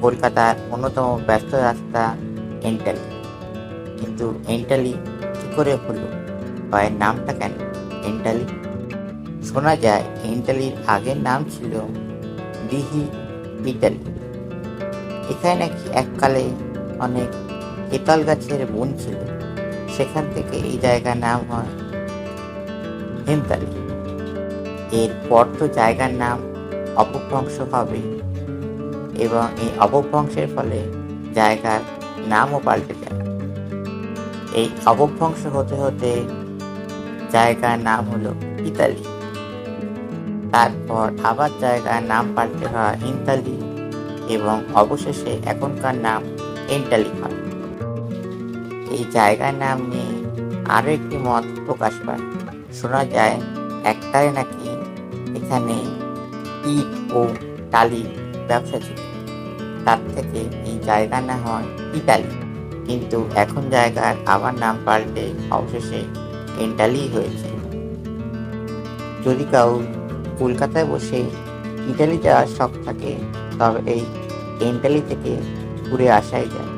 কলকাতার অন্যতম ব্যস্ত রাস্তা এন্টালি। কিন্তু এন্টালি কি করে হলো, বা এর নামটা কেন এন্টালি? শোনা যায় এন্টালির আগের নাম ছিল দিহি ইটালি। এখানে নাকি এককালে অনেক কেতল গাছের বন ছিল। সেখান থেকে এই জায়গার নাম হয় হেমতালি। এরপর তো জায়গার নাম অপভ্রংশ হবে, এবং এই অপভ্রংশের ফলে জায়গার নামও পাল্টে যায়। এই অপভ্রংশ হতে হতে জায়গার নাম হলো ইতালি। তারপর আবার জায়গার নাম পাল্টে হয় ইনতালি, এবং অবশেষে এখনকার নাম এন্টালি হয়। এই জায়গার নাম নিয়ে আরো একটি মত প্রকাশ পায়। শোনা যায় এককালে নাকি এখানে ইট ও টালির ব্যবসা ছিল। তার থেকে এই জায়গার নাম হয় ইতালি। কিন্তু এখন জায়গার আবার নাম পাল্টে অবশেষে এন্টালি হয়েছে। যদি কাউ কলকাতায় বসে ইটালি যাওয়ার শখ থাকে, তবে এই এন্টালি থেকে ঘুরে আসাই যায়।